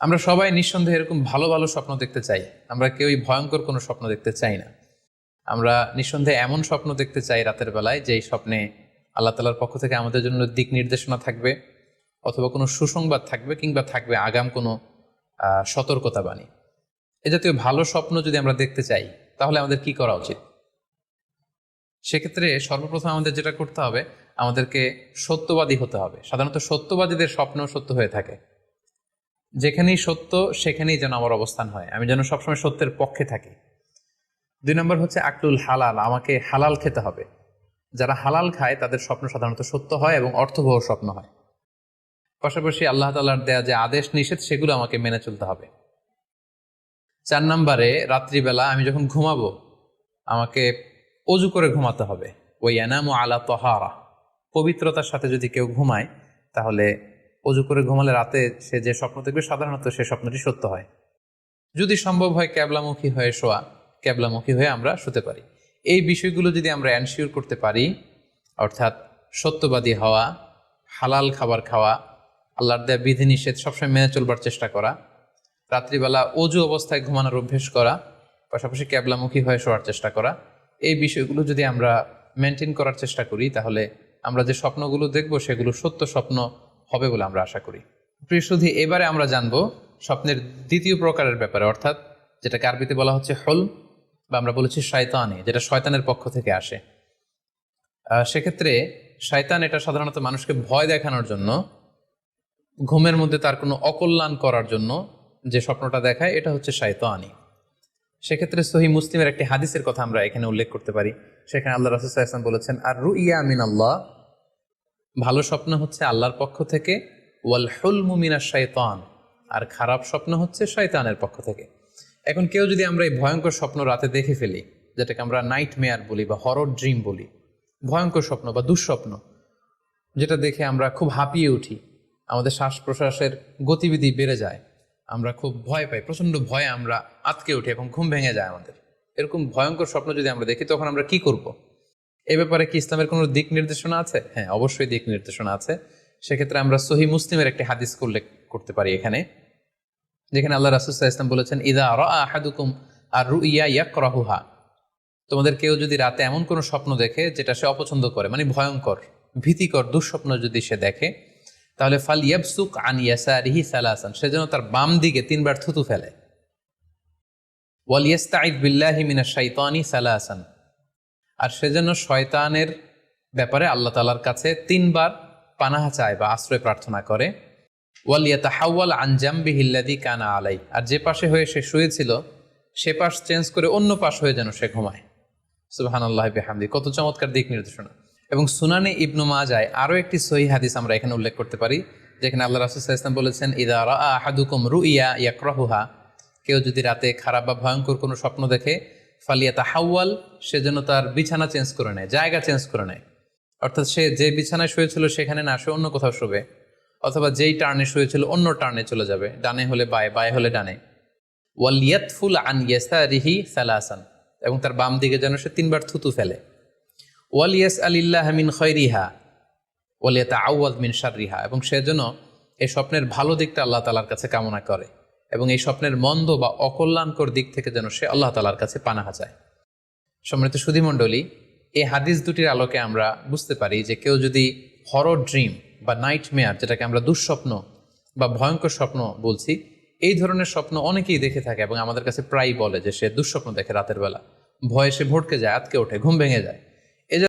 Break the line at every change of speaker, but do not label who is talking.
আমরা সবাই নিঃসন্দেহে এরকম ভালো ভালো স্বপ্ন দেখতে চাই। আমরা কেউই ভয়ঙ্কর কোনো স্বপ্ন দেখতে চাই না। আমরা নিঃসন্দেহে এমন স্বপ্ন দেখতে চাই রাতের বেলায় যেই স্বপ্নে আল্লাহ তাআলার পক্ষ থেকে আমাদের জন্য দিক নির্দেশনা থাকবে, অথবা কোনো সুসংবাদ থাকবে, কিংবা থাকবে আগাম কোনো সতর্কতা বাণী। এ জাতীয় ভালো স্বপ্ন যদি আমরা দেখতে চাই তাহলে আমাদের কি করা উচিত? সেক্ষেত্রে সর্বপ্রথম আমাদের যেটা করতে হবে, আমাদেরকে সত্যবাদী হতে হবে। সাধারণত সত্যবাদীদের স্বপ্ন সত্য হয়ে থাকে। যেখানেই সত্য সেখানেই যেন আমার অবস্থান হয়, আমি যেন সবসময় সত্যের পক্ষে থাকি। 2 নম্বর হচ্ছে আকলুল হালাল, আমাকে হালাল খেতে হবে। যারা হালাল খায় তাদের স্বপ্ন সাধারণত সত্য হয় এবং অর্থবহ স্বপ্ন হয়। পাশাপাশি আল্লাহ তাআলার দেয়া যে আদেশ নিষেধ সেগুলো আমাকে মেনে চলতে হবে। 4 নম্বরে রাত্রিবেলা আমি যখন ঘুমাবো আমাকে অজু করে ঘুমাতে হবে। ওই ইয়ানামু আলা তাহারা, পবিত্রতার সাথে যদি কেউ ঘুমায় তাহলে অজু করে ঘুমালে রাতে সে যে স্বপ্ন দেখবে সাধারণত সে স্বপ্নটি সত্য হয়। যদি সম্ভব হয় ক্যাবলামুখী হয়ে শোয়া, ক্যাবলামুখী হয়ে আমরা শুতে পারি। এই বিষয়গুলো যদি আমরা এনশিওর করতে পারি, অর্থাৎ সত্যবাদী হওয়া, হালাল খাবার খাওয়া, আল্লাহর দেয়া বিধিনিষেধ সবসময় মেনে চলবার চেষ্টা করা, রাত্রিবেলা অজু অবস্থায় ঘুমানোর অভ্যেস করা, পাশাপাশি ক্যাবলামুখী হয়ে শোয়ার চেষ্টা করা, এই বিষয়গুলো যদি আমরা মেনটেন করার চেষ্টা করি তাহলে আমরা যে স্বপ্নগুলো দেখব সেগুলো সত্য স্বপ্ন হবে বলে আমরা আশা করি। প্রিয় সুধী, এবারে আমরা জানবো স্বপ্নের দ্বিতীয় প্রকারের ব্যাপারে, অর্থাৎ যেটাকে আরবিতে বলা হচ্ছে হলম, বা আমরা বলেছি শয়তানি, যেটা শয়তানের পক্ষ থেকে আসে। সেক্ষেত্রে শয়তান এটা সাধারণত মানুষকে ভয় দেখানোর জন্য, ঘুমের মধ্যে তার কোনো অকল্যাণ করার জন্য যে স্বপ্নটা দেখায়, এটা হচ্ছে শয়তানি। সেক্ষেত্রে সহিহ মুসলিমের একটি হাদিসের কথা আমরা এখানে উল্লেখ করতে পারি। সেখানে আল্লাহ রাসূল সাল্লাল্লাহু আলাইহি ওয়াসাল্লাম বলেছেন, আর রুইয়া মিনাল্লাহ, ভালো স্বপ্ন হচ্ছে আল্লাহর পক্ষ থেকে, ওয়াল হুলমু মিনাশ শাইতান, আর খারাপ স্বপ্ন হচ্ছে শয়তানের পক্ষ থেকে। এখন কেউ যদি আমরা এই ভয়ঙ্কর স্বপ্ন রাতে দেখে ফেলি, যেটাকে আমরা নাইট মেয়ার বলি বা হরর ড্রিম বলি, ভয়ঙ্কর স্বপ্ন বা দুঃস্বপ্ন, যেটা দেখে আমরা খুব হাঁপিয়ে উঠি, আমাদের শ্বাস প্রশ্বাসের গতিবিধি বেড়ে যায়, আমরা খুব ভয় পাই, প্রচণ্ড ভয়ে আমরা আতকে উঠি এবং ঘুম ভেঙে যায় আমাদের, এরকম ভয়ঙ্কর স্বপ্ন যদি আমরা দেখি তখন আমরা কি করব? এ ব্যাপারে কি ইসলামের কোনো দিক নির্দেশনা আছে? হ্যাঁ, অবশ্যই দিক নির্দেশনা আছে। সেক্ষেত্রে আমরা সহিহ মুসলিমের একটি হাদিস উল্লেখ করতে পারি এখানে, যেখানে আল্লাহ রাসূল সাল্লাল্লাহু আলাইহি ওয়াসাল্লাম বলেছেন, ইযা রাআ আহাদুকুম আর রুইয়া ইয়াকরাহুহা, তোমাদের কেউ যদি রাতে এমন কোনো স্বপ্ন দেখে যেটা সে অপছন্দ করে, মানে ভয়ঙ্কর ভীতিকর দুঃস্বপ্ন যদি সে দেখে, তাহলে ফাল ইয়াবসুক আন ইয়াসারিহি সালাসান, সে যেন তার বাম দিকে 3 বার থুতু ফেলে। ওয়াল ইস্তাঈদ বিল্লাহি মিনাশ শাইতানি সালাসান, আর সে যেন শয়তানের ব্যাপারে আল্লাহ তাআলার কাছে 3 বার পানাহা চায় বা আশ্রয় প্রার্থনা করে। ওয়াল ইয়াতাহাওয়াল আন জামবিহি আল্লাযী কানা আলাই, আর যে পাশে হয়ে সে শুয়েছিল সে পাশ চেঞ্জ করে অন্য পাশ হয়ে যেন সে ঘুমায়। সুবহানাল্লাহি বিহামদি, কত চমৎকার দিক নির্দেশনা। এবং সুনানে ইবনু মাজায় আরও একটি সহিহ হাদিস আমরা এখানে উল্লেখ করতে পারি, যেখানে আল্লাহ রাসূল সাল্লাল্লাহু আলাইহি ওয়াসাল্লাম বলেছেন, ইযা রাআ আহাদুকুম রুইয়া ইয়াকরাহুহা, কেউ যদি রাতে খারাপ বা ভয়ঙ্কর কোনো স্বপ্ন দেখে, ফালিয়াতাহাওয়াল, সে যেন তার বিছানা চেঞ্জ করে নেয়, জায়গা চেঞ্জ করে নেয়। অর্থাৎ সে যে বিছানায় শুয়েছিল সেখানে না শুয়ে অন্য কোথাও শোবে, অথবা যেই টার্নে শুয়েছিল অন্য টার্নে চলে যাবে, ডানে হলে বায়ে, বায়ে হলে ডানে। ওয়াল ইয়াতফুল আন ইয়াসারিহি সালাসান, এবং তার বাম দিকে যেন সে 3 বার থুতু ফেলে। ওয়াল ইয়াসআলিল্লাহ মিন খায়রিহা ওয়াল ইয়াতাআওয়ায মিন শাররিহা, এবং সে যেন এই স্বপ্নের ভালো দিকটা আল্লাহ তাআলার কাছে কামনা করে, এবং এই স্বপ্নের মন্দ বা অকল্যাণকর দিক থেকে যেন সে আল্লাহ তাআলার কাছে পানাহা চায়। সম্মানিত সুধীমণ্ডলী, এই হাদিস দুটির আলোকে আমরা বুঝতে পারি যে কেউ যদি হরর ড্রিম বা নাইট মেয়ার, যেটাকে আমরা দুঃস্বপ্ন বা ভয়ঙ্কর স্বপ্ন বলছি, এই ধরনের স্বপ্ন অনেকেই দেখে থাকে এবং আমাদের কাছে প্রায়ই বলে যে সে দুঃস্বপ্ন দেখে রাতের বেলা, ভয়ে সে ভড়কে যায়, আতকে ওঠে, ঘুম ভেঙে যায়।